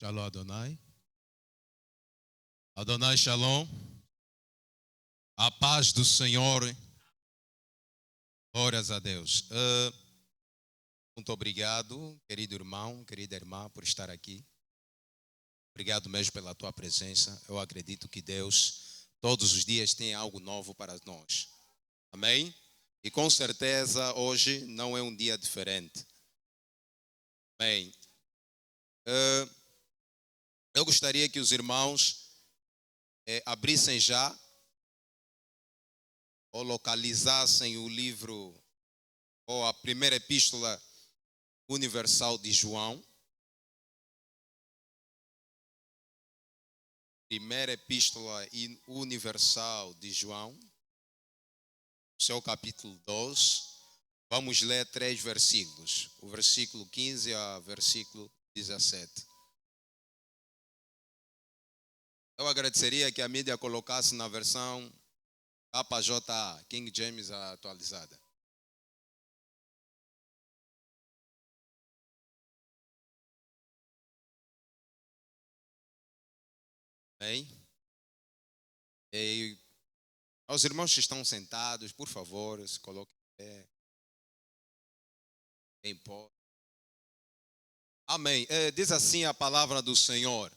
Shalom Adonai. Adonai Shalom. A paz do Senhor. Glórias a Deus. Muito obrigado, querido irmão, querida irmã, por estar aqui. Obrigado mesmo pela tua presença. Eu acredito que Deus, todos os dias, tem algo novo para nós. Amém? E com certeza, hoje não é um dia diferente. Amém? Eu gostaria que os irmãos abrissem já ou localizassem o livro ou a primeira epístola universal de João. Primeira epístola universal de João, seu capítulo 2. Vamos ler 3 versículos. O versículo 15 ao versículo 17. Eu agradeceria que a mídia colocasse na versão KJA, King James atualizada. Bem? E aos irmãos que estão sentados, por favor, se coloquem em pé. Quem pode. Amém. Diz assim a palavra do Senhor: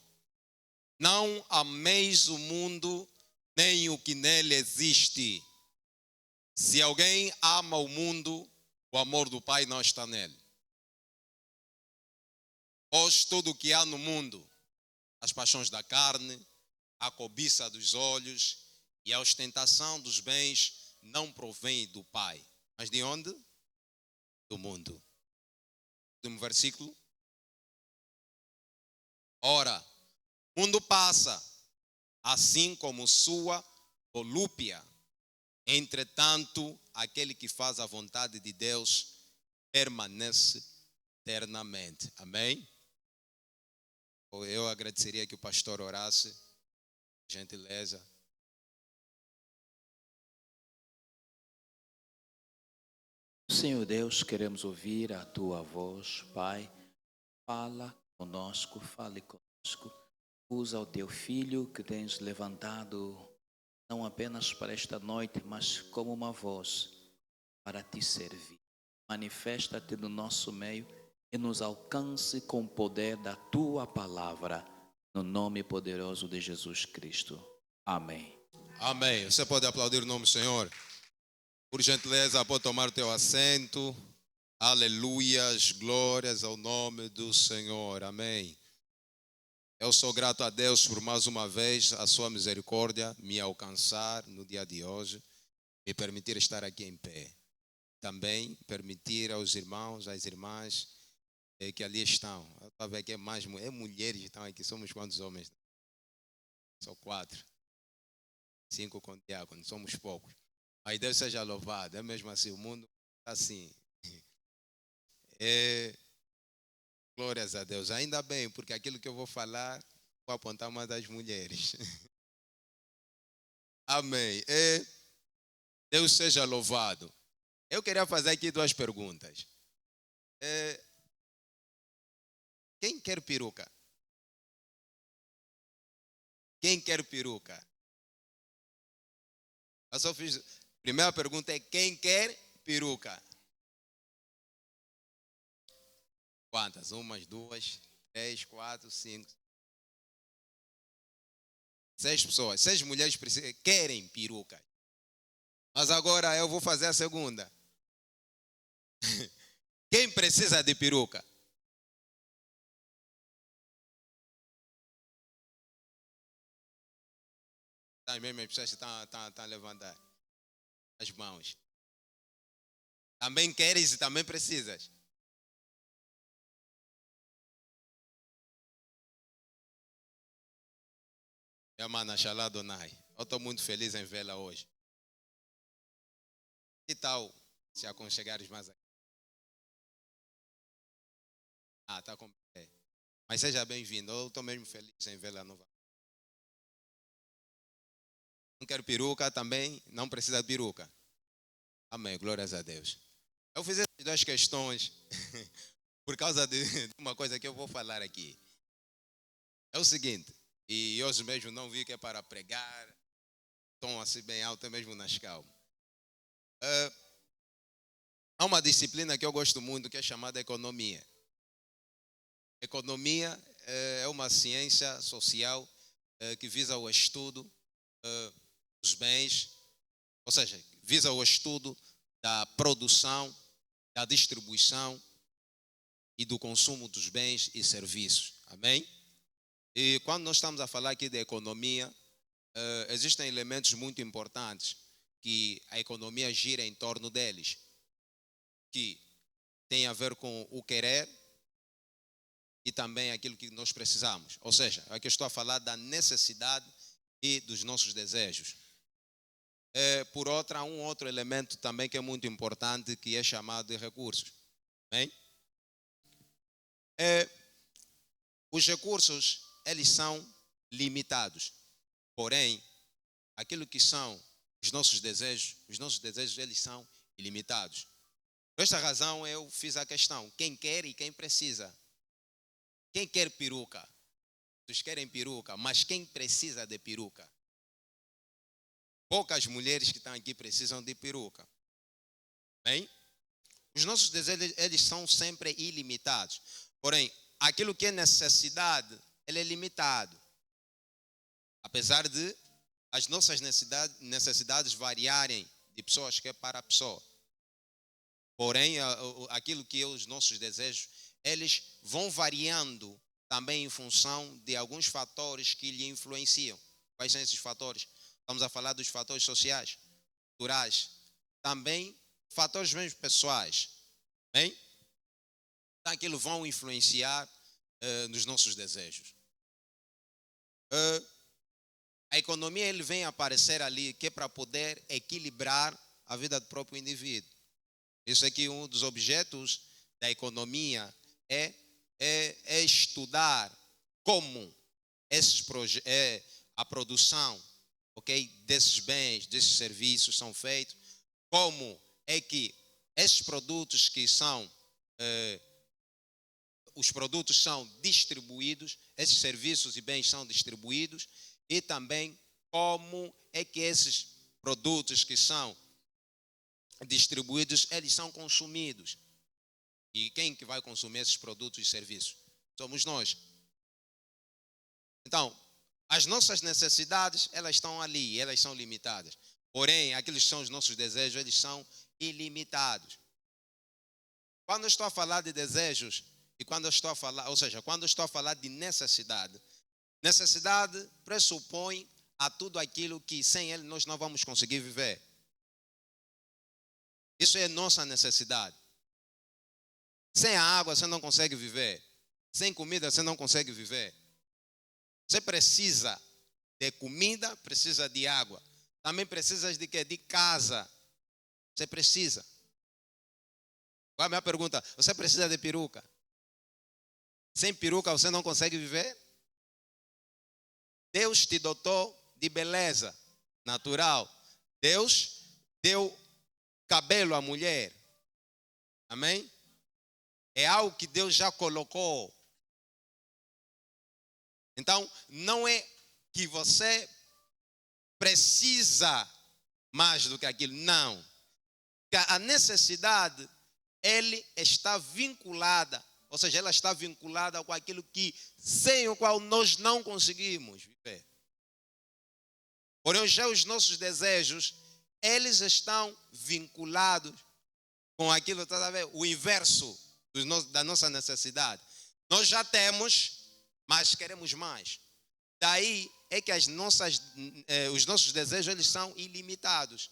não ameis o mundo, nem o que nele existe. Se alguém ama o mundo, o amor do Pai não está nele. Pois tudo o que há no mundo, as paixões da carne, a cobiça dos olhos e a ostentação dos bens, não provém do Pai. Mas de onde? Do mundo. Um versículo. Ora, o mundo passa, assim como sua volúpia. Entretanto, aquele que faz a vontade de Deus permanece eternamente. Amém? Eu agradeceria que o pastor orasse. Gentileza. Senhor Deus, queremos ouvir a Tua voz, Pai. Fala conosco, fale conosco. Usa o Teu Filho que tens levantado, não apenas para esta noite, mas como uma voz para Te servir. Manifesta-te no nosso meio e nos alcance com o poder da Tua palavra, no nome poderoso de Jesus Cristo. Amém. Amém. Você pode aplaudir o nome do Senhor? Por gentileza, pode tomar o teu assento. Aleluias, glórias ao nome do Senhor. Amém. Eu sou grato a Deus por mais uma vez a sua misericórdia me alcançar no dia de hoje, me permitir estar aqui em pé. Também permitir aos irmãos, às irmãs que ali estão. Eu estou a ver que mais mulheres que estão aqui. Somos quantos homens? Só 4. 5 com diácono, somos poucos. Mas Deus seja louvado. É mesmo assim, o mundo está assim. Glórias a Deus. Ainda bem, porque aquilo que eu vou falar, vou apontar mais das mulheres. Amém. Deus seja louvado. Eu queria fazer aqui 2 perguntas. Quem quer peruca? Quem quer peruca? Eu só fiz. Primeira pergunta é: quem quer peruca? Quantas? 1, 2, 3, 4, 5. 6 pessoas. 6 mulheres querem peruca. Mas agora eu vou fazer a segunda. Quem precisa de peruca? As mesmas pessoas estão a levantar as mãos. Também queres e também precisas. Minha mana, Shalom Adonai. Eu estou muito feliz em vê-la hoje. Que tal se aconchegares mais aqui? Está com... Mas seja bem-vindo. Eu estou mesmo feliz em vê-la nova. Não quero peruca também, não precisa de peruca. Amém, glórias a Deus. Eu fiz essas 2 questões por causa de uma coisa que eu vou falar aqui. É o seguinte, e hoje mesmo não vi que é para pregar, tom assim bem alto, é mesmo nas calmas. Há uma disciplina que eu gosto muito que é chamada economia. Economia é uma ciência social que visa o estudo dos bens, ou seja, visa o estudo da produção, da distribuição e do consumo dos bens e serviços. Amém? E quando nós estamos a falar aqui de economia, existem elementos muito importantes que a economia gira em torno deles, que tem a ver com o querer e também aquilo que nós precisamos. Ou seja, aqui eu estou a falar da necessidade e dos nossos desejos. Por outra, há um outro elemento também que é muito importante, que é chamado de recursos. Bem? Os recursos, eles são limitados. Porém, aquilo que são os nossos desejos eles são ilimitados. Por esta razão eu fiz a questão, quem quer e quem precisa. Quem quer peruca? Todos querem peruca, mas quem precisa de peruca? Poucas mulheres que estão aqui precisam de peruca. Bem, os nossos desejos, eles são sempre ilimitados. Porém, aquilo que é necessidade, ele é limitado. Apesar de as nossas necessidades variarem de pessoas que é para pessoa. Porém, aquilo que é os nossos desejos, eles vão variando também em função de alguns fatores que lhe influenciam. Quais são esses fatores? Estamos a falar dos fatores sociais, culturais, também fatores mesmo pessoais. Bem? Então, aquilo vão influenciar nos nossos desejos. A economia ele vem aparecer ali que é para poder equilibrar a vida do próprio indivíduo. Isso aqui um dos objetos da economia é estudar como a produção, okay, desses bens, desses serviços são feitos, como é que esses produtos que são os produtos são distribuídos, esses serviços e bens são distribuídos, e também como é que esses produtos que são distribuídos, eles são consumidos. E quem que vai consumir esses produtos e serviços? Somos nós. Então, as nossas necessidades, elas estão ali, elas são limitadas. Porém, aqueles que são os nossos desejos, eles são ilimitados. Quando eu estou a falar de desejos, e quando eu estou a falar, ou seja, quando eu estou a falar de necessidade pressupõe a tudo aquilo que sem ele nós não vamos conseguir viver. Isso é nossa necessidade. Sem a água você não consegue viver. Sem comida você não consegue viver. Você precisa de comida, precisa de água. Também precisa de quê? De casa. Você precisa. Qual é a minha pergunta? Você precisa de peruca? Sem peruca você não consegue viver? Deus te dotou de beleza natural. Deus deu cabelo à mulher. Amém? É algo que Deus já colocou. Então, não é que você precisa mais do que aquilo. Não. A necessidade, ele está vinculada, ou seja, ela está vinculada com aquilo que, sem o qual nós não conseguimos viver. Porém, já os nossos desejos, eles estão vinculados com aquilo, tá a ver? O inverso da nossa necessidade. Nós já temos, mas queremos mais. Daí é que os nossos desejos eles são ilimitados.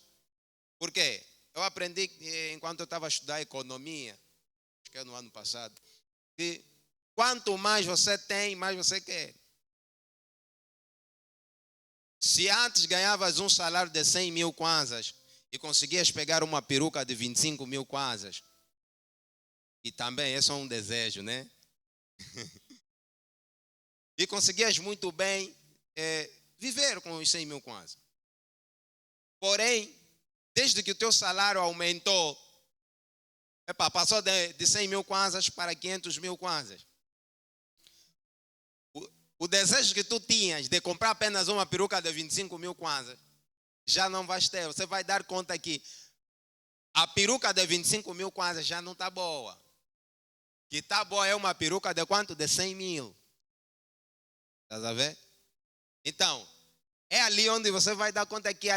Por quê? Eu aprendi enquanto eu estava a estudar economia, acho que é no ano passado, que quanto mais você tem, mais você quer. Se antes ganhavas um salário de 100 mil kwanzas e conseguias pegar uma peruca de 25 mil kwanzas, e também é só um desejo, né? E conseguias muito bem viver com os 100 mil kwanzas. Porém, desde que o teu salário aumentou, passou de 100 mil kwanzas para 500 mil kwanzas. o desejo que tu tinhas de comprar apenas uma peruca de 25 mil kwanzas, já não vais ter. Você vai dar conta que a peruca de 25 mil kwanzas já não está boa. Que está boa é uma peruca de quanto? De 100 mil. Estás a ver? Então, é ali onde você vai dar conta que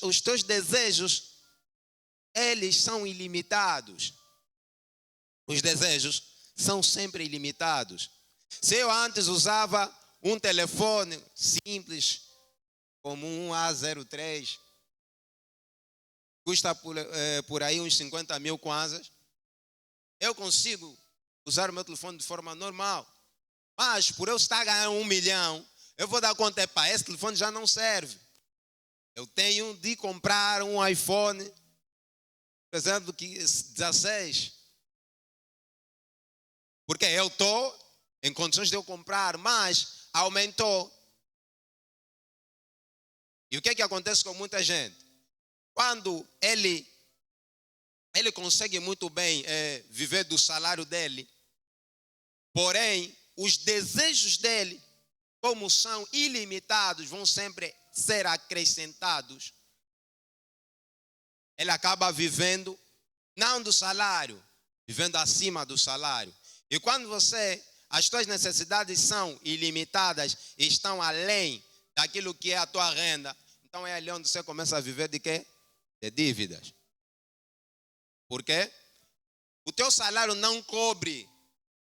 os teus desejos, eles são ilimitados. Os desejos são sempre ilimitados. Se eu antes usava um telefone simples, como um A03, custa por aí uns 50 mil kwanzas, eu consigo usar o meu telefone de forma normal. Mas por eu estar ganhando 1 milhão, eu vou dar conta, esse telefone já não serve. Eu tenho de comprar um iPhone, por exemplo, 16. Porque eu estou em condições de eu comprar, mas aumentou. E o que é que acontece com muita gente? Quando ele consegue muito bem viver do salário dele, porém, os desejos dele, como são ilimitados, vão sempre ser acrescentados. Ele acaba vivendo, não do salário, vivendo acima do salário. E quando as tuas necessidades são ilimitadas e estão além daquilo que é a tua renda, então é ali onde você começa a viver de quê? De dívidas. Por quê? O teu salário não cobre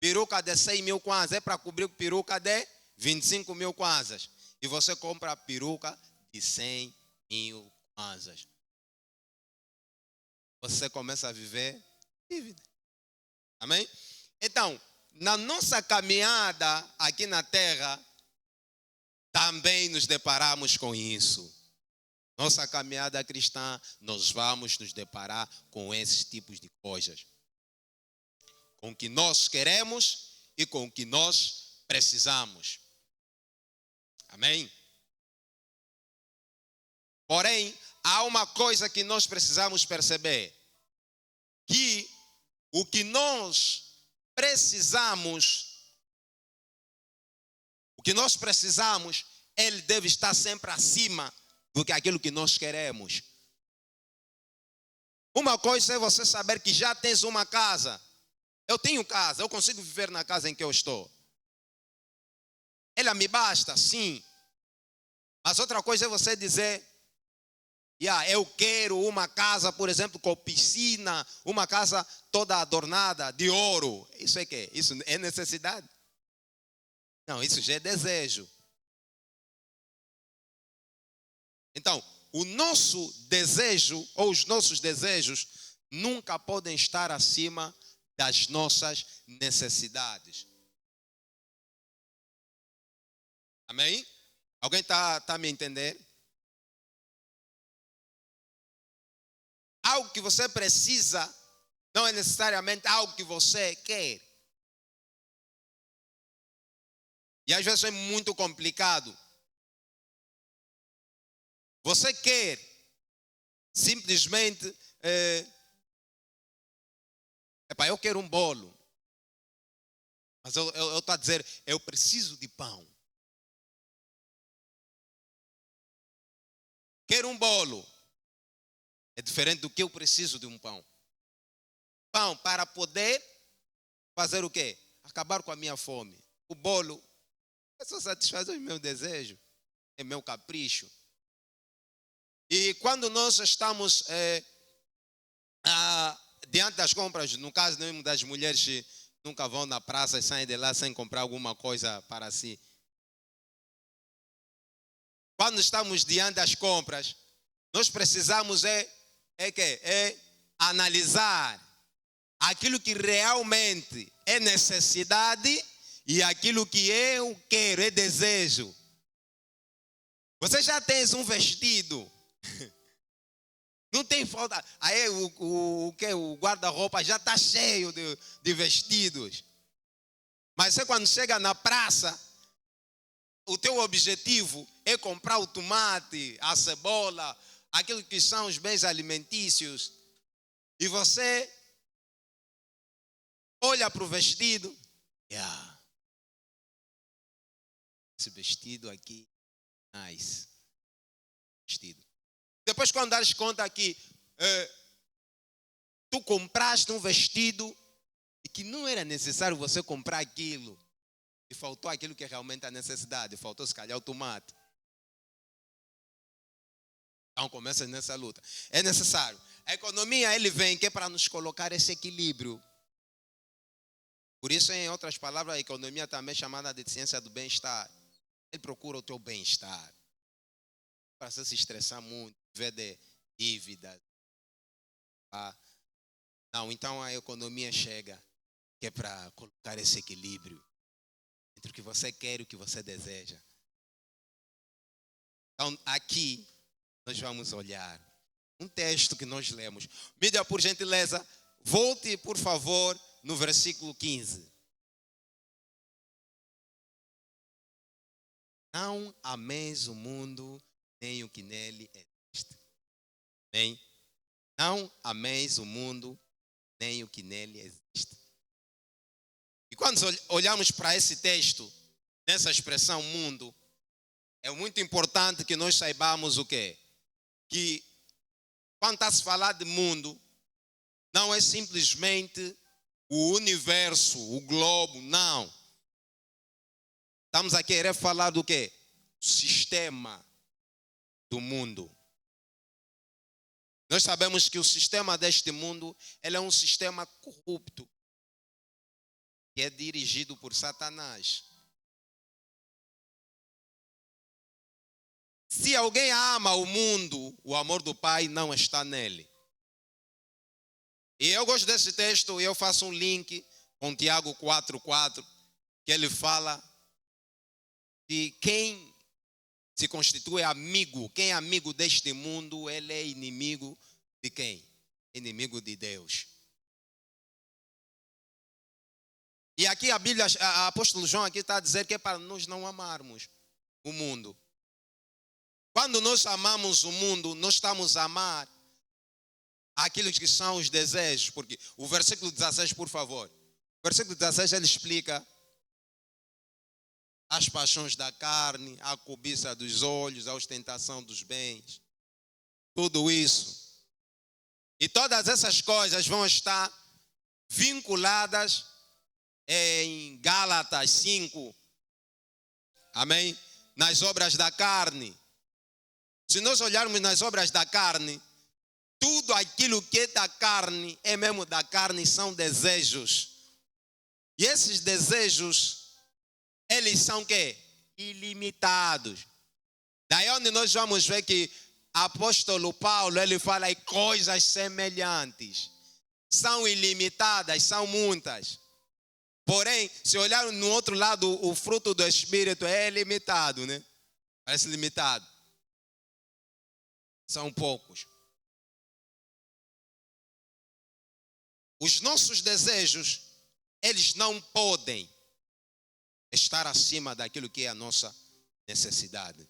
peruca de 100 mil kwanzas, é para cobrir peruca de 25 mil kwanzas. E você compra a peruca de 100 mil kwanzas. Você começa a viver dívida. Amém? Então, na nossa caminhada aqui na terra, também nos deparamos com isso. Nossa caminhada cristã, nós vamos nos deparar com esses tipos de coisas. Com o que nós queremos e com o que nós precisamos. Amém? Porém, há uma coisa que nós precisamos perceber. Que o que nós precisamos, ele deve estar sempre acima do que aquilo que nós queremos. Uma coisa é você saber que já tens uma casa. Eu tenho casa, eu consigo viver na casa em que eu estou. Ela me basta, sim. Mas outra coisa é você dizer, eu quero uma casa, por exemplo, com piscina, uma casa toda adornada de ouro. Isso é quê? Isso é necessidade? Não, isso já é desejo. Então, o nosso desejo, ou os nossos desejos, nunca podem estar acima das nossas necessidades. Amém? Alguém está me entendendo? Algo que você precisa não é necessariamente algo que você quer. E às vezes é muito complicado. Você quer simplesmente, eu quero um bolo. Mas eu estou a dizer, eu preciso de pão. Quero um bolo. É diferente do que eu preciso de um pão. Pão para poder fazer o quê? Acabar com a minha fome. O bolo é só satisfazer o meu desejo, é meu capricho. E quando nós estamos diante das compras, no caso das mulheres que nunca vão na praça e saem de lá sem comprar alguma coisa para si. Quando estamos diante das compras, nós precisamos analisar aquilo que realmente é necessidade e aquilo que eu quero, é desejo. Você já tem um vestido, não tem falta. Aí o guarda-roupa já está cheio de vestidos. Mas você quando chega na praça, o teu objetivo é comprar o tomate, a cebola, aquilo que são os bens alimentícios. E você olha para o vestido, esse vestido aqui, nice. Vestido. Depois quando dares conta que tu compraste um vestido e que não era necessário você comprar aquilo. E faltou aquilo que é realmente a necessidade. Faltou se calhar o tomate. Então começa nessa luta. É necessário. A economia ele vem que é para nos colocar esse equilíbrio. Por isso, em outras palavras, a economia também é chamada de ciência do bem-estar. Ele procura o teu bem-estar. Para você se estressar muito, ver de dívidas. Não, então a economia chega que é para colocar esse equilíbrio entre o que você quer e o que você deseja. Então, aqui, nós vamos olhar um texto que nós lemos. Mídia, por gentileza, volte, por favor, no versículo 15. Não ameis o mundo, nem o que nele existe. Bem, não ameis o mundo, nem o que nele existe. E quando olhamos para esse texto, nessa expressão mundo, é muito importante que nós saibamos o quê? Que quando está a se falar de mundo, não é simplesmente o universo, o globo, não. Estamos a querer falar do quê? O sistema do mundo. Nós sabemos que o sistema deste mundo, ele é um sistema corrupto, que é dirigido por Satanás. Se alguém ama o mundo, o amor do Pai não está nele. E eu gosto desse texto e eu faço um link com Tiago 4,4, que ele fala que quem se constitui amigo, quem é amigo deste mundo, ele é inimigo de quem? Inimigo de Deus. E aqui a Bíblia, a apóstolo João aqui está a dizer que é para nós não amarmos o mundo. Quando nós amamos o mundo, nós estamos a amar aquilo que são os desejos. Porque o versículo 16, por favor. O versículo 16 ele explica as paixões da carne, a cobiça dos olhos, a ostentação dos bens. Tudo isso. E todas essas coisas vão estar vinculadas em Gálatas 5, amém? Nas obras da carne. Se nós olharmos nas obras da carne, tudo aquilo que é da carne, é mesmo da carne, são desejos. E esses desejos, eles são o quê? Ilimitados. Daí onde nós vamos ver que apóstolo Paulo, ele fala em coisas semelhantes. São ilimitadas, são muitas. Porém, se olhar no outro lado, o fruto do Espírito é limitado, né? Parece limitado. São poucos. Os nossos desejos, eles não podem estar acima daquilo que é a nossa necessidade.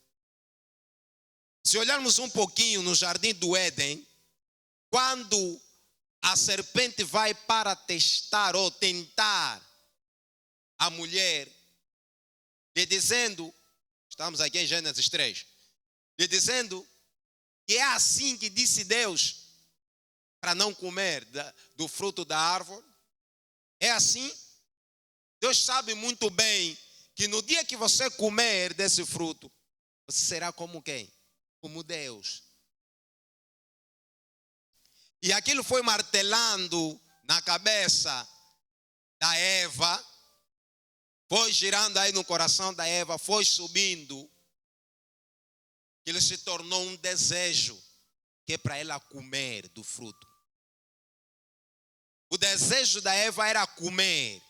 Se olharmos um pouquinho no jardim do Éden, quando a serpente vai para testar ou tentar a mulher, lhe dizendo, estamos aqui em Gênesis 3, lhe dizendo que é assim que disse Deus para não comer do fruto da árvore. É assim. Deus sabe muito bem que no dia que você comer desse fruto, você será como quem? Como Deus. E aquilo foi martelando na cabeça da Eva, foi girando aí no coração da Eva, foi subindo. Ele se tornou um desejo que é para ela comer do fruto. O desejo da Eva era comer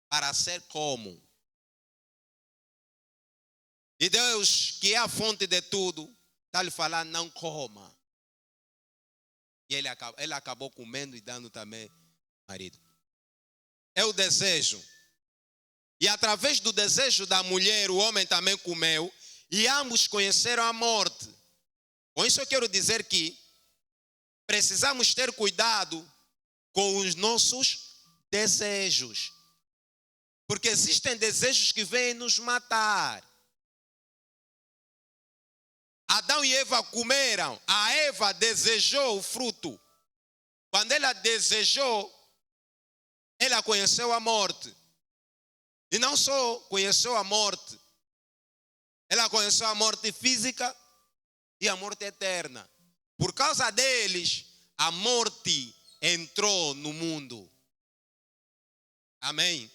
para ser como. E Deus, que é a fonte de tudo, está lhe falando, não coma. E ele acabou comendo e dando também marido. É o desejo. E através do desejo da mulher, o homem também comeu. E ambos conheceram a morte. Com isso eu quero dizer que precisamos ter cuidado com os nossos desejos. Porque existem desejos que vêm nos matar. Adão e Eva comeram. A Eva desejou o fruto. Quando ela desejou, ela conheceu a morte. E não só conheceu a morte, ela conheceu a morte física e a morte eterna. Por causa deles, a morte entrou no mundo. Amém?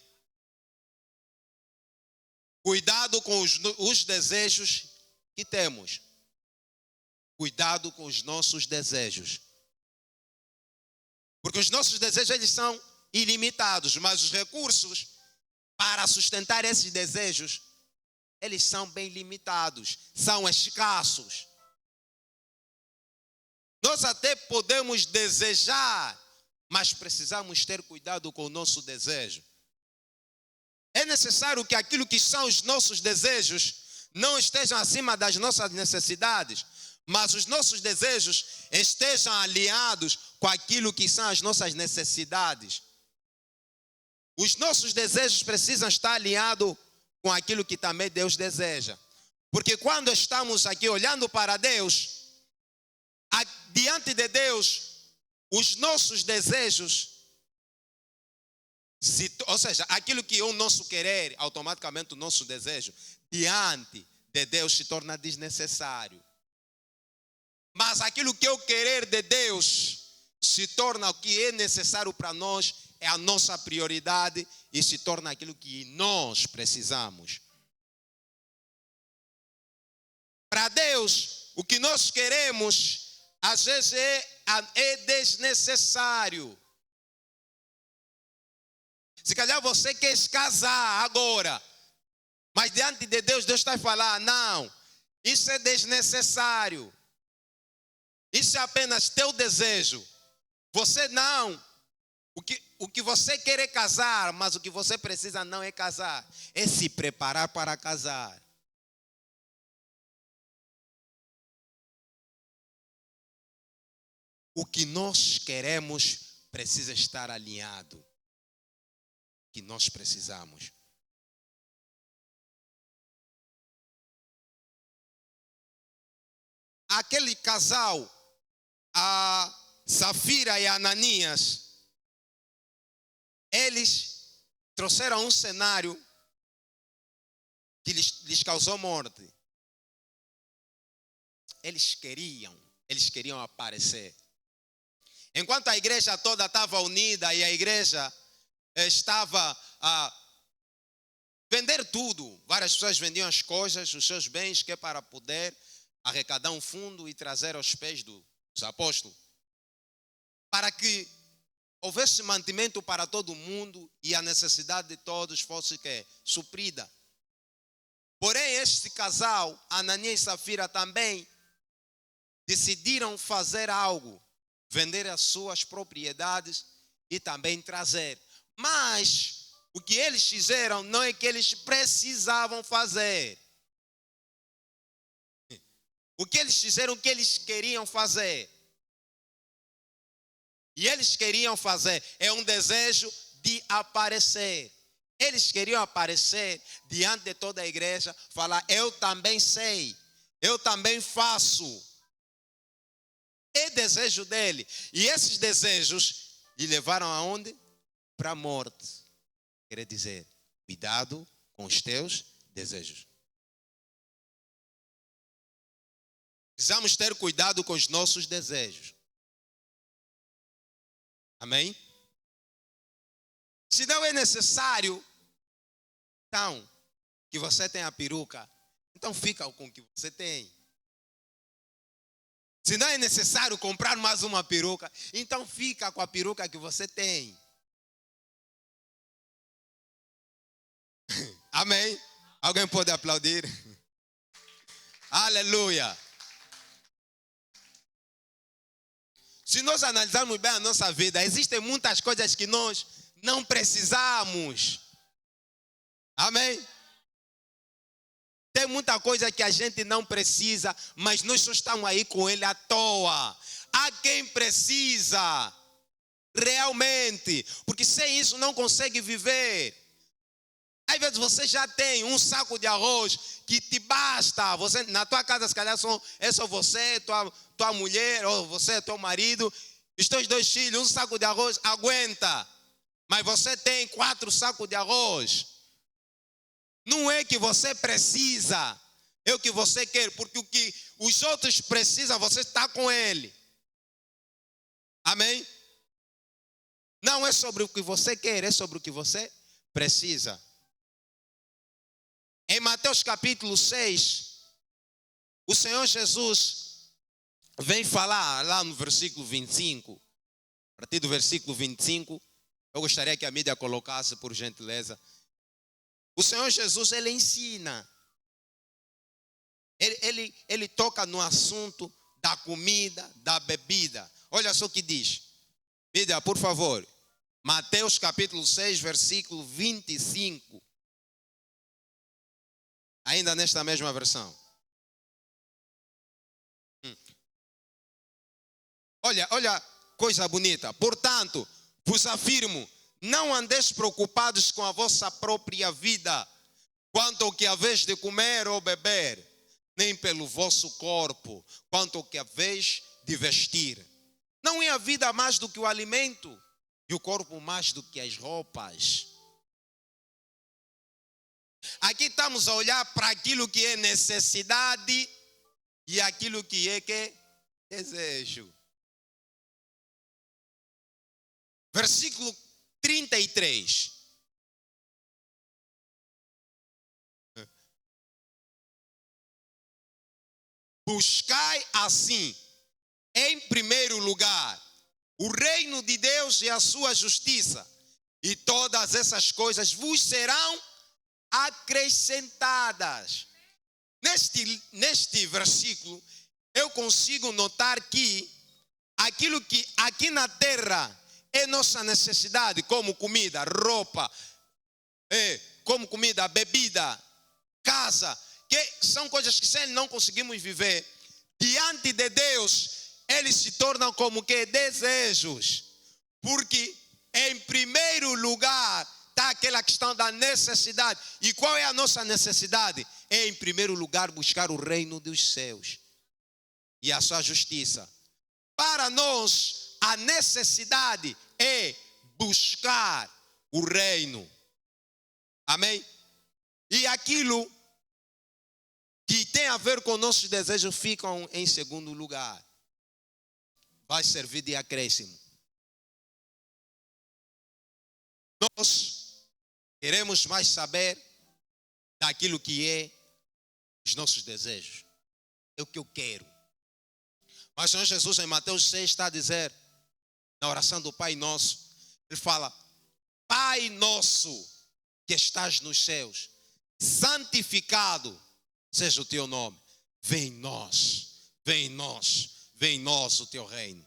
Cuidado com os desejos que temos. Cuidado com os nossos desejos. Porque os nossos desejos, eles são ilimitados, mas os recursos para sustentar esses desejos, eles são bem limitados, são escassos. Nós até podemos desejar, mas precisamos ter cuidado com o nosso desejo. É necessário que aquilo que são os nossos desejos não estejam acima das nossas necessidades, mas os nossos desejos estejam alinhados com aquilo que são as nossas necessidades. Os nossos desejos precisam estar alinhados com aquilo que também Deus deseja. Porque quando estamos aqui olhando para Deus, diante de Deus, os nossos desejos, ou seja, aquilo que é o nosso querer, automaticamente o nosso desejo, diante de Deus se torna desnecessário. Mas aquilo que é o querer de Deus se torna o que é necessário para nós, é a nossa prioridade e se torna aquilo que nós precisamos. Para Deus, o que nós queremos, às vezes é desnecessário. Se calhar você quer casar agora, mas diante de Deus, Deus está a falar, não, isso é desnecessário. Isso é apenas teu desejo. Você não. O que você quer é casar, mas o que você precisa não é casar. É se preparar para casar. O que nós queremos precisa estar alinhado. O que nós precisamos. Aquele casal, a Safira e a Ananias, eles trouxeram um cenário que lhes causou morte. Eles queriam aparecer. Enquanto a igreja toda estava unida e a igreja estava a vender tudo, várias pessoas vendiam as coisas, os seus bens, que é para poder arrecadar um fundo e trazer aos pés dos apóstolos, para que houvesse mantimento para todo mundo e a necessidade de todos fosse suprida. Porém, este casal, Ananias e Safira, também decidiram fazer algo, vender as suas propriedades e também trazer. Mas o que eles fizeram não é que eles precisavam fazer. O que eles fizeram, o que eles queriam fazer. E eles queriam fazer, é um desejo de aparecer. Eles queriam aparecer diante de toda a igreja, falar, eu também sei, eu também faço. É desejo dele. E esses desejos lhe levaram aonde? Para a morte. Quer dizer, cuidado com os teus desejos. Precisamos ter cuidado com os nossos desejos. Amém? Se não é necessário, então, que você tenha peruca, então fica com o que você tem. Se não é necessário comprar mais uma peruca, então fica com a peruca que você tem. Amém? Alguém pode aplaudir? Aleluia! Se nós analisarmos bem a nossa vida, existem muitas coisas que nós não precisamos. Amém? Tem muita coisa que a gente não precisa, mas nós só estamos aí com ele à toa. Há quem precisa, realmente, porque sem isso não consegue viver. Às vezes você já tem um saco de arroz que te basta. Você, na tua casa, se calhar, é só você, tua mulher, ou você, teu marido, os teus 2 filhos, um saco de arroz aguenta. Mas você tem 4 sacos de arroz. Não é que você precisa, é o que você quer, porque o que os outros precisam, você está com ele. Amém? Não é sobre o que você quer, é sobre o que você precisa. Em Mateus capítulo 6, o Senhor Jesus vem falar lá no versículo 25. A partir do versículo 25, eu gostaria que a mídia colocasse, por gentileza. O Senhor Jesus, ele ensina. Ele toca no assunto da comida, da bebida. Olha só o que diz. Mídia, por favor. Mateus capítulo 6, versículo 25. Ainda nesta mesma versão. Olha, coisa bonita. Portanto, vos afirmo, não andeis preocupados com a vossa própria vida, quanto ao que haveis de comer ou beber, nem pelo vosso corpo, quanto ao que haveis de vestir. Não é a vida mais do que o alimento, e o corpo mais do que as roupas. Aqui estamos a olhar para aquilo que é necessidade e aquilo que é desejo. Versículo 33. Buscai assim, em primeiro lugar, o reino de Deus e a sua justiça, e todas essas coisas vos serão acrescentadas. Neste versículo, eu consigo notar que aquilo que aqui na terra é nossa necessidade, como comida, roupa, como comida, bebida, casa, que são coisas que se não conseguimos viver, diante de Deus, eles se tornam como que desejos. Porque em primeiro lugar está aquela questão da necessidade. E qual é a nossa necessidade? É em primeiro lugar buscar o reino dos céus e a sua justiça. Para nós, a necessidade é buscar o reino. Amém? E aquilo que tem a ver com nossos desejos ficam em segundo lugar. Vai servir de acréscimo. Nós queremos mais saber daquilo que é os nossos desejos. É o que eu quero. Mas o Senhor Jesus em Mateus 6 está a dizer, na oração do Pai Nosso, Ele fala, Pai Nosso que estás nos céus, santificado seja o teu nome. Vem em nós, vem em nós, vem em nós o teu reino.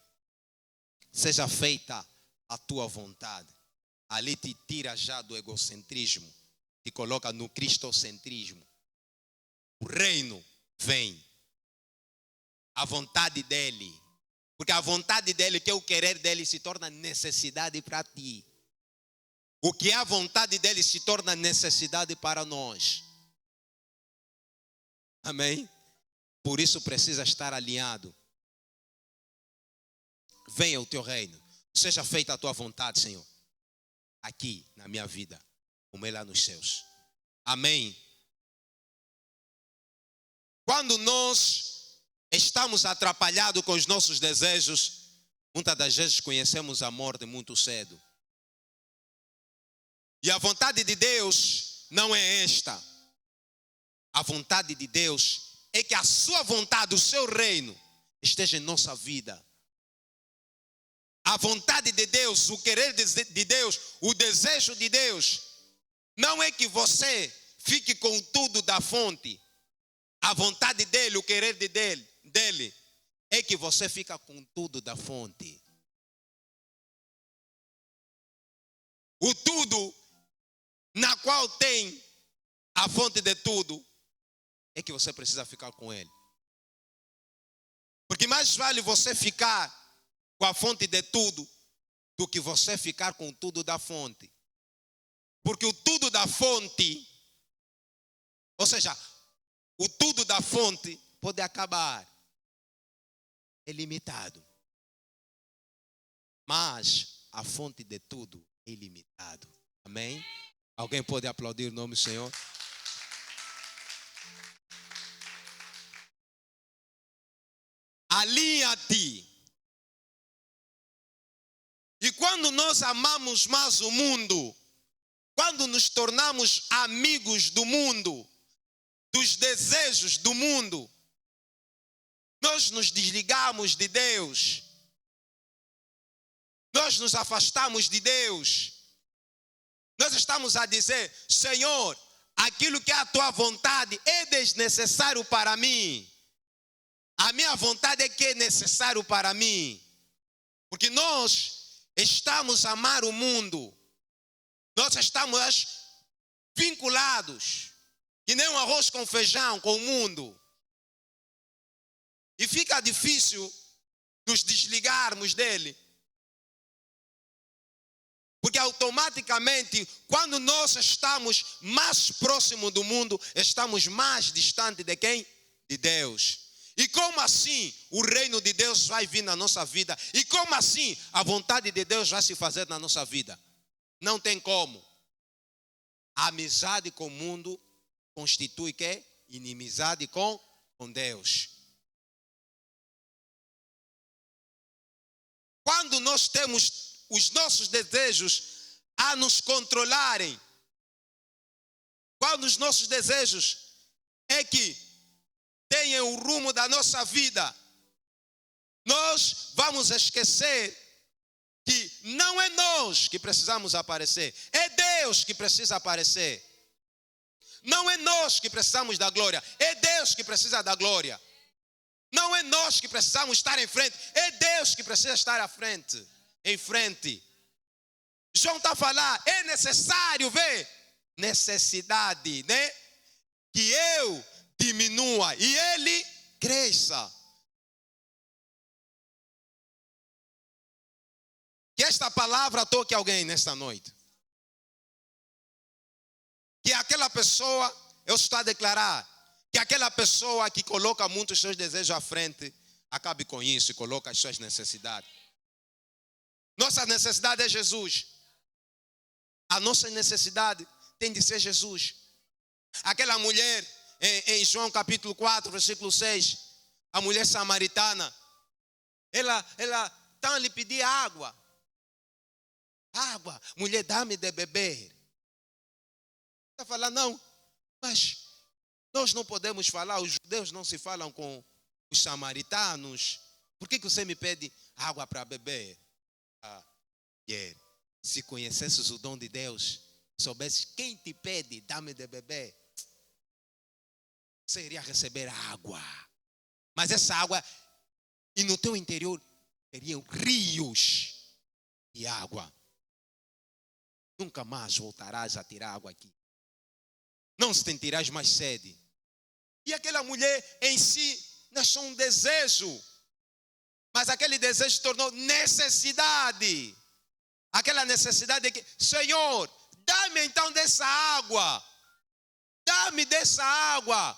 Seja feita a tua vontade. Ali te tira já do egocentrismo, te coloca no cristocentrismo. O reino vem. A vontade dele. Porque a vontade dele, que é o querer dele, se torna necessidade para ti. O que é a vontade dele se torna necessidade para nós. Amém? Por isso precisa estar alinhado. Venha o teu reino. Seja feita a tua vontade, Senhor. Aqui na minha vida, como é lá nos céus. Amém? Quando nós estamos atrapalhados com os nossos desejos, muitas das vezes conhecemos a morte muito cedo. E a vontade de Deus não é esta. A vontade de Deus é que a sua vontade, o seu reino, esteja em nossa vida. A vontade de Deus, o querer de Deus, o desejo de Deus, não é que você fique com tudo da fonte. A vontade dele, o querer dele, é que você fica com tudo da fonte. O tudo na qual tem a fonte de tudo, é que você precisa ficar com ele. Porque mais vale você ficar com a fonte de tudo do que você ficar com tudo da fonte. Porque o tudo da fonte, ou seja, o tudo da fonte pode acabar. É limitado. Mas a fonte de tudo é ilimitado. Amém? Alguém pode aplaudir o nome do Senhor? Alinha-te. E quando nós amamos mais o mundo, quando nos tornamos amigos do mundo, dos desejos do mundo, nós nos desligamos de Deus. Nós nos afastamos de Deus. Nós estamos a dizer: Senhor, aquilo que é a tua vontade é desnecessário para mim. A minha vontade é que é necessário para mim. Porque nós estamos a amar o mundo. Nós estamos vinculados, que nem um arroz com feijão, com o mundo. E fica difícil nos desligarmos dele. Porque automaticamente, quando nós estamos mais próximos do mundo, estamos mais distantes de quem? De Deus. E como assim o reino de Deus vai vir na nossa vida? E como assim a vontade de Deus vai se fazer na nossa vida? Não tem como. A amizade com o mundo constitui que? Inimizade com Deus. Quando nós temos os nossos desejos a nos controlarem, quando os nossos desejos é que tenham o rumo da nossa vida, nós vamos esquecer que não é nós que precisamos aparecer, é Deus que precisa aparecer. Não é nós que precisamos da glória, é Deus que precisa da glória. Não é nós que precisamos estar em frente, é Deus que precisa estar à frente, em frente. João está a falar, é necessário ver necessidade, né? Que eu diminua e ele cresça. Que esta palavra toque alguém nesta noite. Que aquela pessoa, eu estou a declarar, que aquela pessoa que coloca muitos seus desejos à frente, acabe com isso e coloca as suas necessidades. Nossa necessidade é Jesus. A nossa necessidade tem de ser Jesus. Aquela mulher, em João capítulo 4, versículo 6, a mulher samaritana, ela está a lhe pedir água. Água, mulher, dá-me de beber. Está a falar, não, mas nós não podemos falar, os judeus não se falam com os samaritanos. Por que você me pede água para beber? Se conhecesses o dom de Deus, soubesses quem te pede, dá-me de beber, você iria receber água. Mas essa água, e no teu interior, teriam rios de água. Nunca mais voltarás a tirar água aqui. Não sentirás mais sede. E aquela mulher em si nasceu um desejo. Mas aquele desejo se tornou necessidade. Aquela necessidade é que, Senhor, dá-me então dessa água. Dá-me dessa água.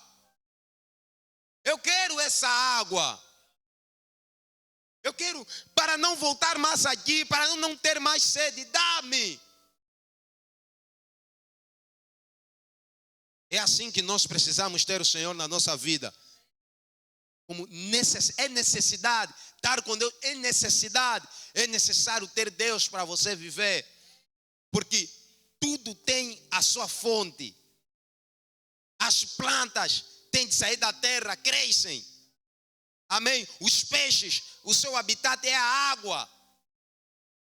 Eu quero essa água. Eu quero, para não voltar mais aqui, para não ter mais sede, dá-me. É assim que nós precisamos ter o Senhor na nossa vida. Como é necessidade estar com Deus, é necessidade, é necessário ter Deus para você viver, porque tudo tem a sua fonte. As plantas têm de sair da terra, crescem, amém? Os peixes, o seu habitat é a água.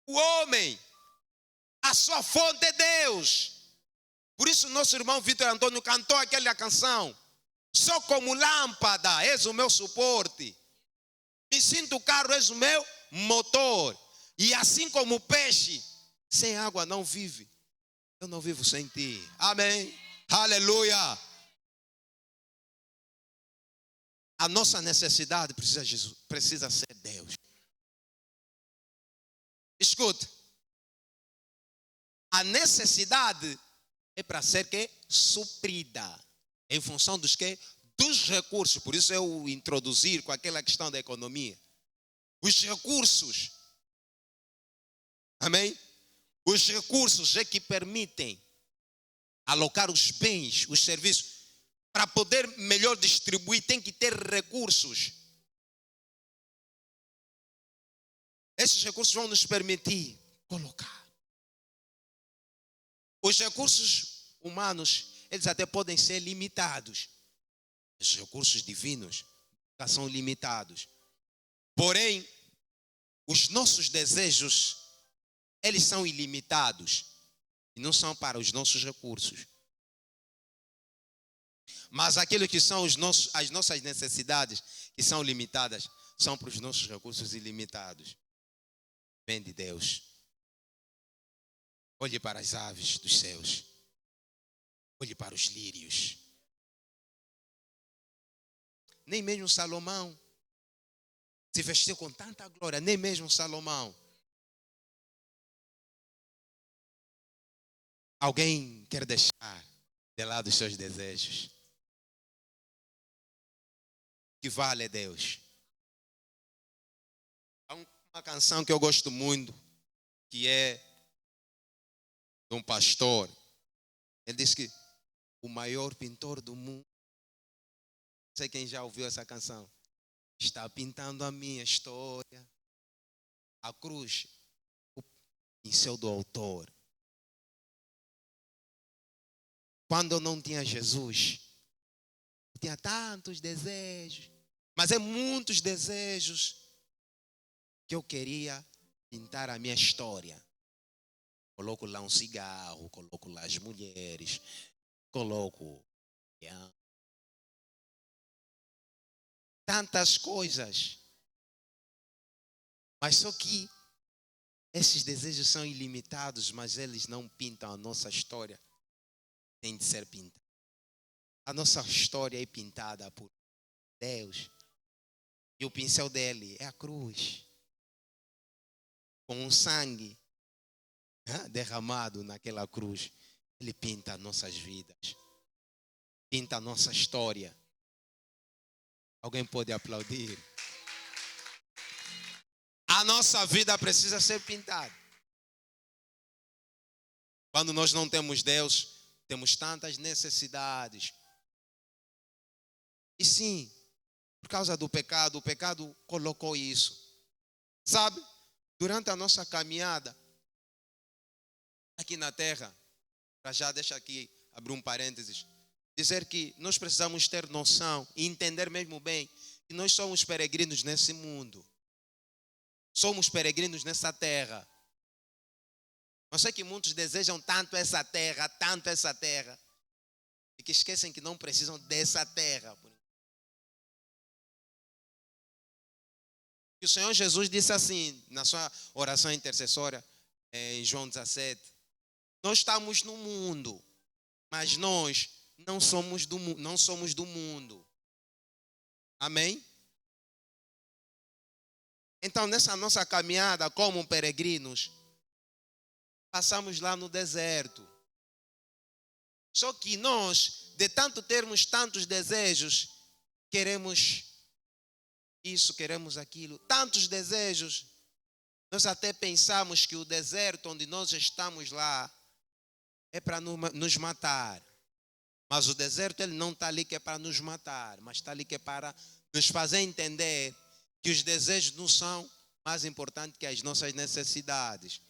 O homem, a sua fonte é Deus. Por isso nosso irmão Vitor Antônio cantou aquela canção. Sou como lâmpada, és o meu suporte. Me sinto carro, és o meu motor. E assim como o peixe, sem água não vive. Eu não vivo sem ti. Amém. Aleluia. A nossa necessidade precisa ser Deus. Escuta. A necessidade é para ser que suprida. Em função dos que? Dos recursos. Por isso eu introduzir com aquela questão da economia. Os recursos. Amém? Os recursos é que permitem alocar os bens, os serviços. Para poder melhor distribuir, tem que ter recursos. Esses recursos vão nos permitir colocar. Os recursos humanos, eles até podem ser limitados. Os recursos divinos são limitados. Porém, os nossos desejos, eles são ilimitados. E não são para os nossos recursos. Mas aquilo que são as nossas necessidades, que são limitadas, são para os nossos recursos ilimitados. Vem de Deus. Olhe para as aves dos céus. Olhe para os lírios. Nem mesmo Salomão se vestiu com tanta glória. Nem mesmo Salomão. Alguém quer deixar de lado os seus desejos? Que vale é Deus. Há uma canção que eu gosto muito, que é de um pastor. Ele diz que o maior pintor do mundo, não sei quem já ouviu essa canção, está pintando a minha história. A cruz, o pincel do autor. Quando eu não tinha Jesus, eu tinha tantos desejos, mas é muitos desejos que eu queria pintar a minha história. Coloco lá um cigarro, coloco lá as mulheres, coloco tantas coisas. Mas só que esses desejos são ilimitados, mas eles não pintam a nossa história. Tem de ser pintada. A nossa história é pintada por Deus. E o pincel dele é a cruz. Com o sangue derramado naquela cruz, ele pinta as nossas vidas. Pinta a nossa história. Alguém pode aplaudir? A nossa vida precisa ser pintada. Quando nós não temos Deus, temos tantas necessidades. E sim, por causa do pecado, o pecado colocou isso. Sabe, durante a nossa caminhada aqui na terra, para já deixa aqui abrir um parênteses, dizer que nós precisamos ter noção e entender mesmo bem que nós somos peregrinos nesse mundo. Somos peregrinos nessa terra. Eu sei que muitos desejam tanto essa terra, e que esquecem que não precisam dessa terra. E o Senhor Jesus disse assim, na sua oração intercessória, em João 17, nós estamos no mundo, mas nós não somos do mundo. Amém? Então, nessa nossa caminhada como peregrinos, passamos lá no deserto. Só que nós, de tanto termos tantos desejos, queremos isso, queremos aquilo. Tantos desejos, nós até pensamos que o deserto onde nós estamos lá é para nos matar. Mas o deserto ele não está ali que é para nos matar, mas está ali que é para nos fazer entender que os desejos não são mais importantes que as nossas necessidades.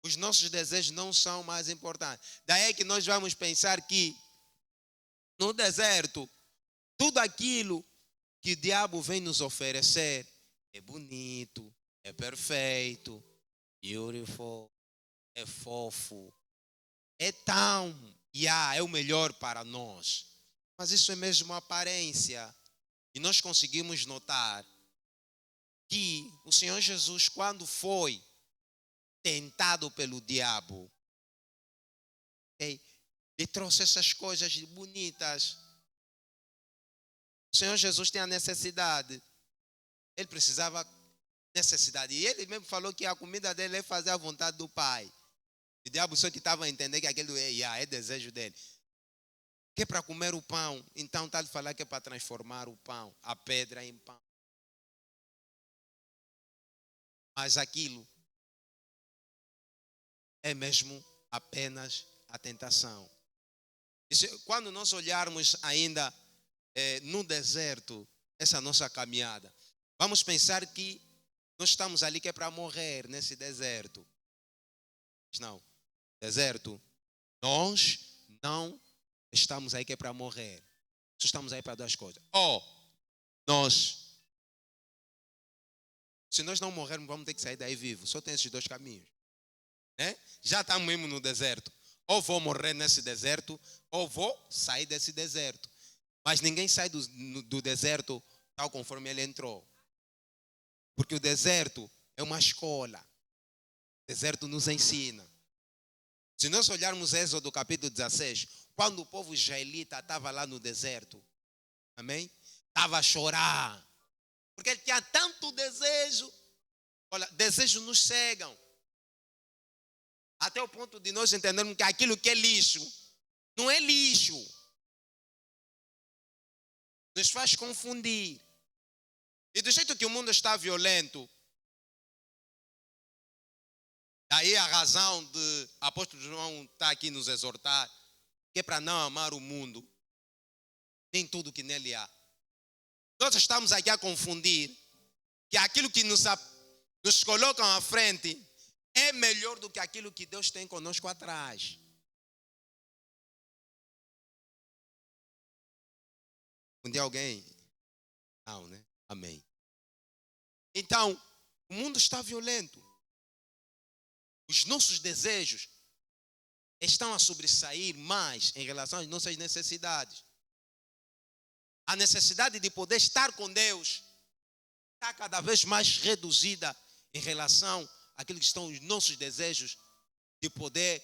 Os nossos desejos não são mais importantes. Daí é que nós vamos pensar que no deserto, tudo aquilo que o diabo vem nos oferecer é bonito, é perfeito, beautiful, é fofo, é tão, é o melhor para nós. Mas isso é mesmo aparência. E nós conseguimos notar que o Senhor Jesus, quando foi tentado pelo diabo, ele trouxe essas coisas bonitas. O Senhor Jesus tem a necessidade. Ele precisava necessidade. E ele mesmo falou que a comida dele é fazer a vontade do Pai. O diabo só que estava a entender que aquilo é desejo dele. Que é para comer o pão. Então está a falar que é para transformar o pão, a pedra em pão. Mas aquilo é mesmo apenas a tentação. Quando nós olharmos ainda no deserto, essa nossa caminhada, vamos pensar que nós estamos ali que é para morrer nesse deserto. Não, deserto, nós não estamos aí que é para morrer. Só estamos aí para duas coisas. Se nós não morrermos, vamos ter que sair daí vivo. Só tem esses dois caminhos. Né? Já estamos mesmo no deserto. Ou vou morrer nesse deserto, ou vou sair desse deserto. Mas ninguém sai do deserto tal conforme ele entrou. Porque o deserto é uma escola. O deserto nos ensina. Se nós olharmos Êxodo capítulo 16, quando o povo israelita estava lá no deserto, amém? Estava a chorar. Porque ele tinha tanto desejo. Olha, desejos nos cegam. Até o ponto de nós entendermos que aquilo que é lixo, não é lixo. Nos faz confundir. E do jeito que o mundo está violento, daí a razão de apóstolo João estar aqui nos exortar, que é para não amar o mundo, nem tudo que nele há. Nós estamos aqui a confundir que aquilo que nos colocam à frente é melhor do que aquilo que Deus tem conosco atrás. Um dia alguém? Não, né? Amém. Então, o mundo está violento. Os nossos desejos estão a sobressair mais em relação às nossas necessidades. A necessidade de poder estar com Deus está cada vez mais reduzida em relação àquilo que estão os nossos desejos de poder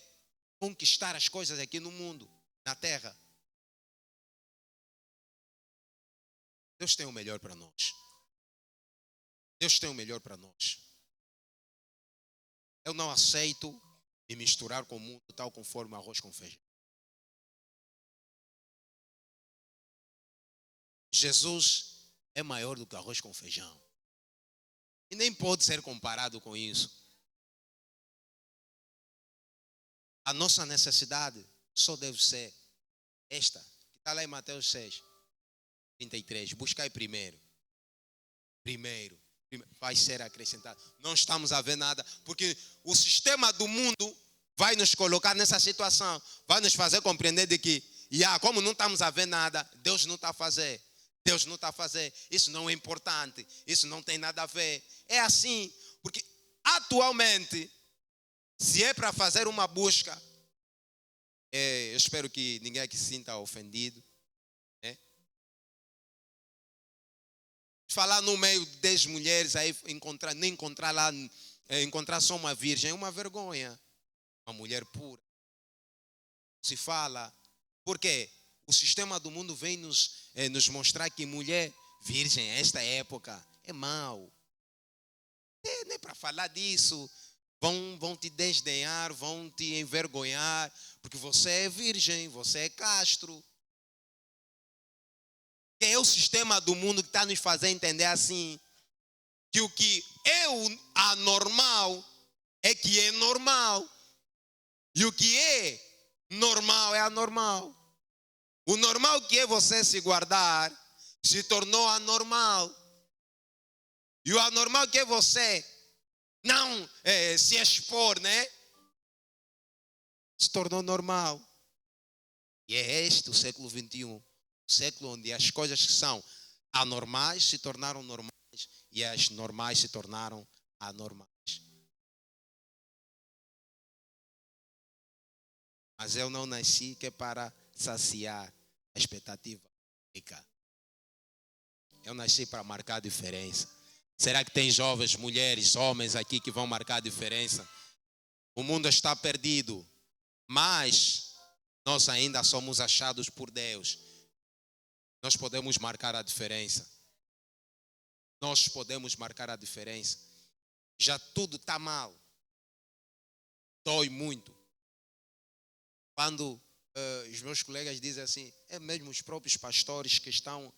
conquistar as coisas aqui no mundo, na terra. Deus tem o melhor para nós. Deus tem o melhor para nós. Eu não aceito me misturar com o mundo tal conforme arroz com feijão. Jesus é maior do que arroz com feijão. E nem pode ser comparado com isso. A nossa necessidade só deve ser esta, que está lá em Mateus 6, 33. Buscai primeiro. Primeiro vai ser acrescentado. Não estamos a ver nada, porque o sistema do mundo vai nos colocar nessa situação, vai nos fazer compreender de que, como não estamos a ver nada, Deus não está a fazer. Deus não está a fazer. Isso não é importante. Isso não tem nada a ver. É assim, porque atualmente, se é para fazer uma busca, eu espero que ninguém aqui se sinta ofendido. Falar no meio de 10 mulheres, aí encontrar só uma virgem é uma vergonha. Uma mulher pura. Se fala. Por quê? O sistema do mundo vem nos mostrar que mulher virgem, esta época, é mau. Nem para falar disso. Vão te desdenhar, vão te envergonhar, porque você é virgem, você é castro. Que é o sistema do mundo que está nos fazendo entender assim, que o que é o anormal é que é normal. E o que é normal é anormal. O normal que é você se guardar se tornou anormal. E o anormal que é você não se expor, né? Se tornou normal. E é este o século 21. O século onde as coisas que são anormais se tornaram normais e as normais se tornaram anormais. Mas eu não nasci que é para saciar a expectativa. Eu nasci para marcar a diferença. Será que tem jovens, mulheres, homens aqui que vão marcar a diferença? O mundo está perdido, mas nós ainda somos achados por Deus. Nós podemos marcar a diferença. Nós podemos marcar a diferença. Já tudo está mal. Dói muito. quando os meus colegas dizem assim, é mesmo os próprios pastores que estão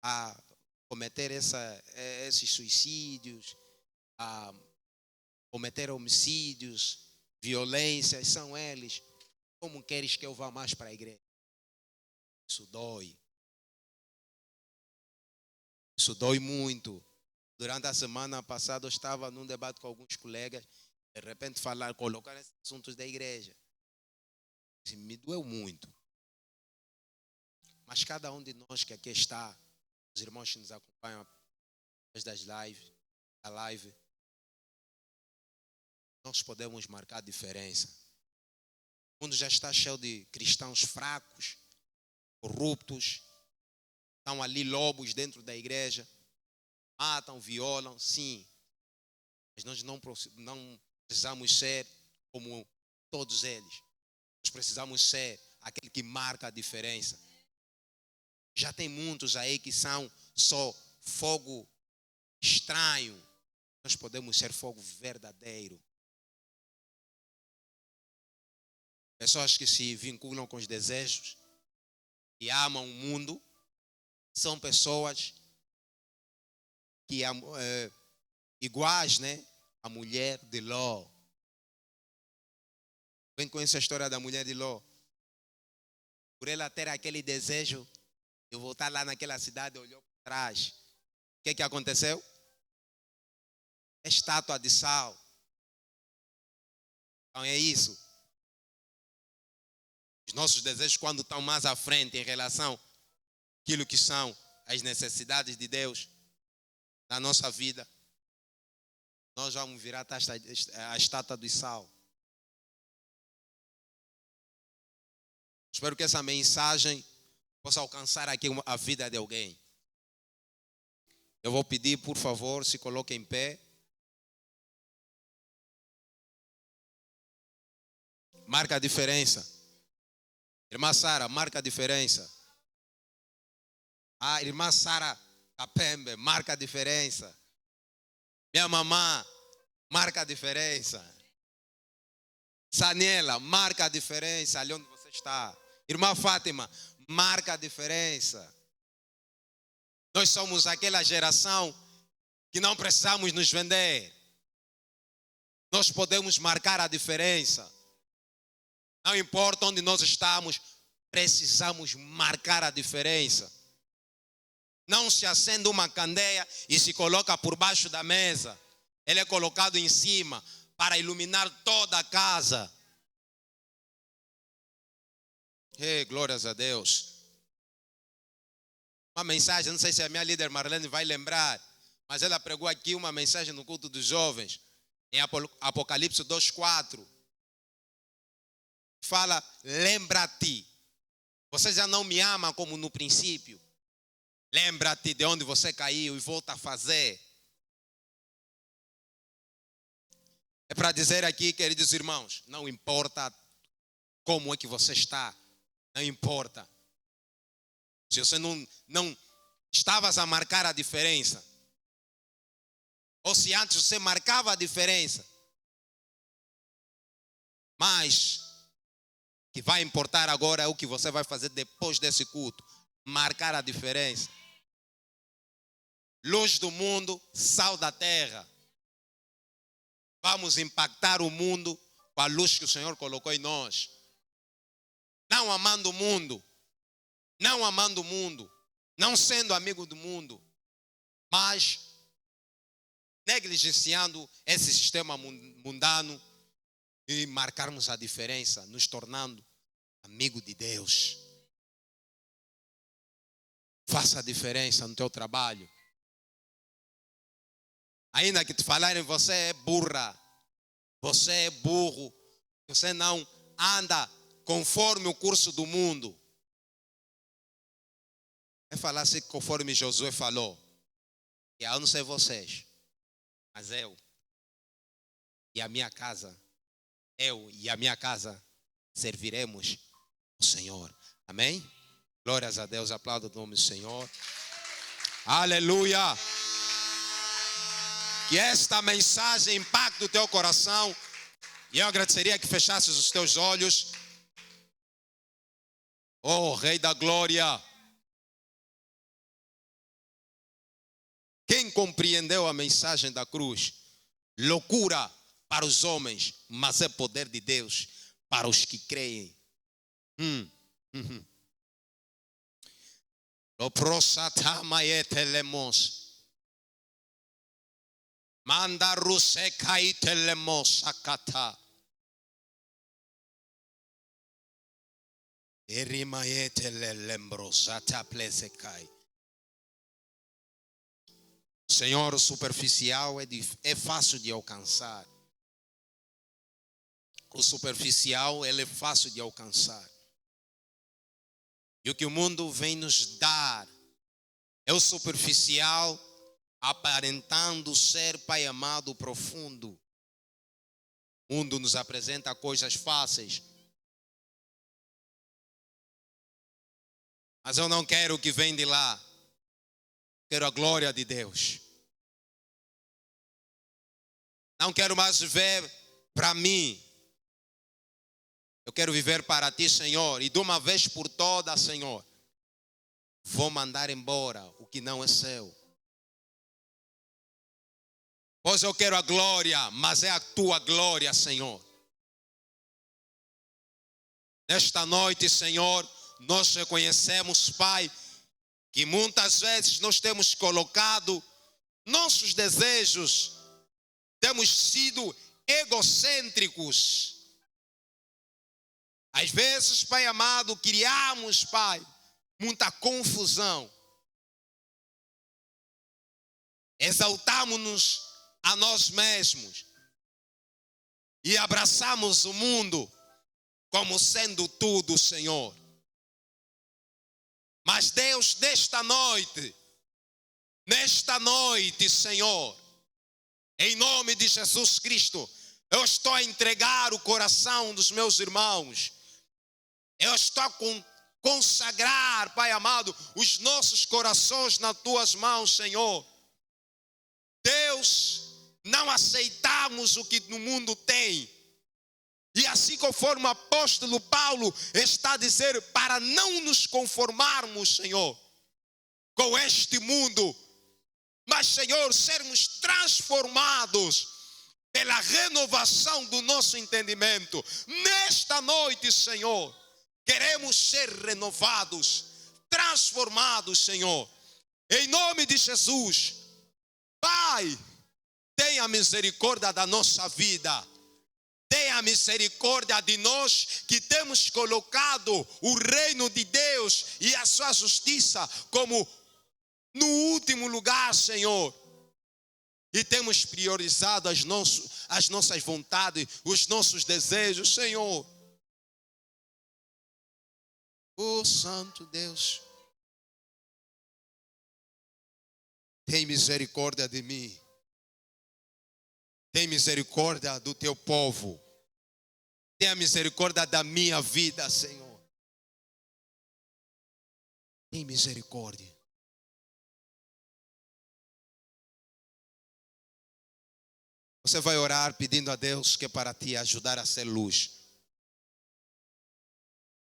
a cometer esses suicídios, a cometer homicídios, violências, são eles. Como queres que eu vá mais para a igreja? Isso dói. Isso dói muito. Durante a semana passada eu estava num debate com alguns colegas, de repente colocar esses assuntos da igreja. Me doeu muito. Mas cada um de nós que aqui está, os irmãos que nos acompanham através da live, nós podemos marcar a diferença. O mundo já está cheio de cristãos fracos, corruptos, estão ali lobos dentro da igreja, matam, violam, sim. Mas nós não precisamos ser como todos eles. Nós precisamos ser aquele que marca a diferença. Já tem muitos aí que são só fogo estranho. Nós podemos ser fogo verdadeiro. Pessoas que se vinculam com os desejos e amam o mundo são pessoas que iguais, né? A mulher de Ló. Quem conhece a história da mulher de Ló? Por ela ter aquele desejo de voltar lá naquela cidade, olhou para trás. O que aconteceu? Estátua de sal. Então é isso. Os nossos desejos, quando estão mais à frente em relação àquilo que são as necessidades de Deus na nossa vida, nós vamos virar a estátua do sal. Espero que essa mensagem possa alcançar aqui a vida de alguém. Eu vou pedir, por favor, se coloque em pé. Marca a diferença. Irmã Sara, marca a diferença. A irmã Sara Capembe, marca a diferença. Minha mamã, marca a diferença. Saniela, marca a diferença ali onde você está. Irmã Fátima, marca a diferença. Nós somos aquela geração que não precisamos nos vender. Nós podemos marcar a diferença. Não importa onde nós estamos, precisamos marcar a diferença. Não se acende uma candeia e se coloca por baixo da mesa. Ele é colocado em cima para iluminar toda a casa. Glórias a Deus. Uma mensagem, não sei se a minha líder Marlene vai lembrar, mas ela pregou aqui uma mensagem no culto dos jovens, em Apocalipse 2:4. Fala, lembra-te. Você já não me ama como no princípio. Lembra-te de onde você caiu e volta a fazer. É para dizer aqui, queridos irmãos, não importa como é que você está. Não importa. Se você não estavas a marcar a diferença, ou se antes você marcava a diferença, mas o que vai importar agora é o que você vai fazer depois desse culto. Marcar a diferença. Luz do mundo, sal da terra. Vamos impactar o mundo com a luz que o Senhor colocou em nós. Não amando o mundo. Não amando o mundo. Não sendo amigo do mundo. Mas negligenciando esse sistema mundano e marcarmos a diferença, nos tornando amigo de Deus. Faça a diferença no teu trabalho. Ainda que te falarem, você é burra, você é burro, você não anda conforme o curso do mundo. É falar assim conforme Josué falou. E eu não sei vocês, mas eu e a minha casa serviremos o Senhor. Amém? Glórias a Deus, aplauda o nome do Senhor. Aleluia! Que esta mensagem impacte o teu coração. E eu agradeceria que fechasses os teus olhos. Oh, Rei da Glória. Quem compreendeu a mensagem da cruz? Loucura para os homens, mas é poder de Deus para os que creem. O prosatamaete lemos. Manda rusekaite lemos akata. Erimaete lembros ataplesekai. Senhor, superficial é fácil de alcançar. O superficial, ele é fácil de alcançar. E o que o mundo vem nos dar é o superficial, aparentando ser Pai amado profundo. O mundo nos apresenta coisas fáceis. Mas eu não quero o que vem de lá. Quero a glória de Deus. Não quero mais viver para mim. Eu quero viver para ti, Senhor. E de uma vez por todas, Senhor, vou mandar embora o que não é seu. Pois eu quero a glória, mas é a tua glória, Senhor. Nesta noite, Senhor, nós reconhecemos, Pai, que muitas vezes nós temos colocado nossos desejos, temos sido egocêntricos. Às vezes, Pai amado, criamos, Pai, muita confusão. Exaltamos-nos a nós mesmos e abraçamos o mundo como sendo tudo, Senhor. Mas Deus, nesta noite, Senhor, em nome de Jesus Cristo, eu estou a entregar o coração dos meus irmãos. Eu estou a consagrar, Pai amado, os nossos corações nas tuas mãos, Senhor. Deus, não aceitamos o que no mundo tem. E assim conforme o apóstolo Paulo está a dizer, para não nos conformarmos, Senhor, com este mundo, mas, Senhor, sermos transformados pela renovação do nosso entendimento. Nesta noite, Senhor, queremos ser renovados, transformados, Senhor. Em nome de Jesus, Pai, tenha misericórdia da nossa vida. Tenha misericórdia de nós que temos colocado o reino de Deus e a sua justiça como no último lugar, Senhor. E temos priorizado as nossas vontades, os nossos desejos, Senhor. Oh, Santo Deus, tem misericórdia de mim. Tem misericórdia do teu povo. Tenha misericórdia da minha vida, Senhor. Tem misericórdia. Você vai orar pedindo a Deus que é para te ajudar a ser luz.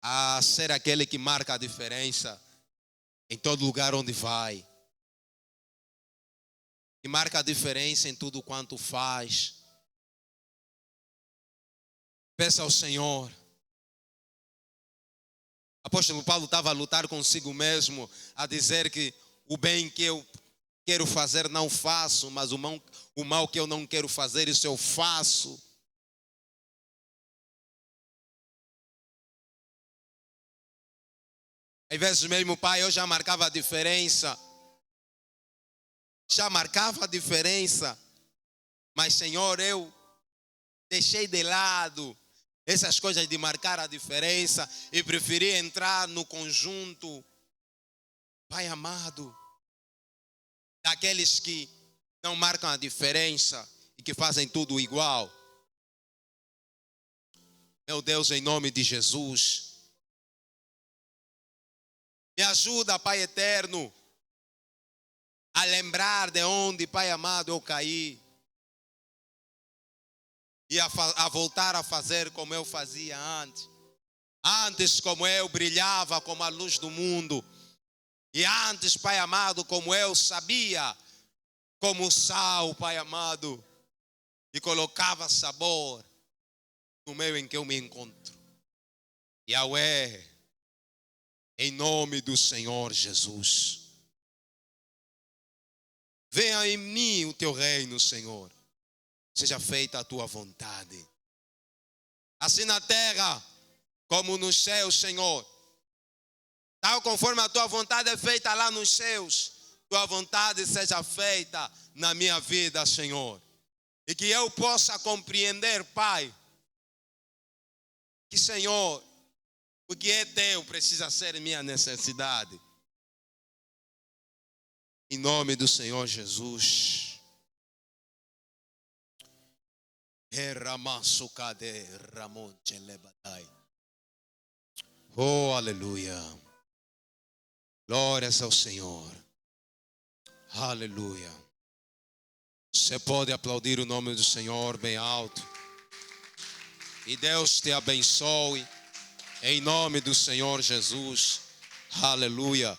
A ser aquele que marca a diferença em todo lugar onde vai. Que marca a diferença em tudo quanto faz. Peça ao Senhor. O apóstolo Paulo estava a lutar consigo mesmo, a dizer que o bem que eu quero fazer não faço, mas o mal que eu não quero fazer, isso eu faço. Às vezes mesmo, Pai, eu já marcava a diferença. Já marcava a diferença. Mas, Senhor, eu deixei de lado essas coisas de marcar a diferença e preferi entrar no conjunto, Pai amado, daqueles que não marcam a diferença e que fazem tudo igual. Meu Deus, em nome de Jesus, me ajuda, Pai eterno, a lembrar de onde, Pai amado, eu caí. E a voltar a fazer como eu fazia antes. Antes, como eu brilhava como a luz do mundo. E antes, Pai amado, como eu sabia, como sal, Pai amado, e colocava sabor no meio em que eu me encontro. Yahweh, em nome do Senhor Jesus. Venha em mim o teu reino, Senhor. Seja feita a tua vontade. Assim na terra, como nos céus, Senhor. Tal conforme a tua vontade é feita lá nos céus, tua vontade seja feita na minha vida, Senhor. E que eu possa compreender, Pai, que, Senhor, o que é teu precisa ser minha necessidade. Em nome do Senhor Jesus. Oh, aleluia. Glórias ao Senhor. Aleluia. Você pode aplaudir o nome do Senhor bem alto. E Deus te abençoe. Em nome do Senhor Jesus. Aleluia.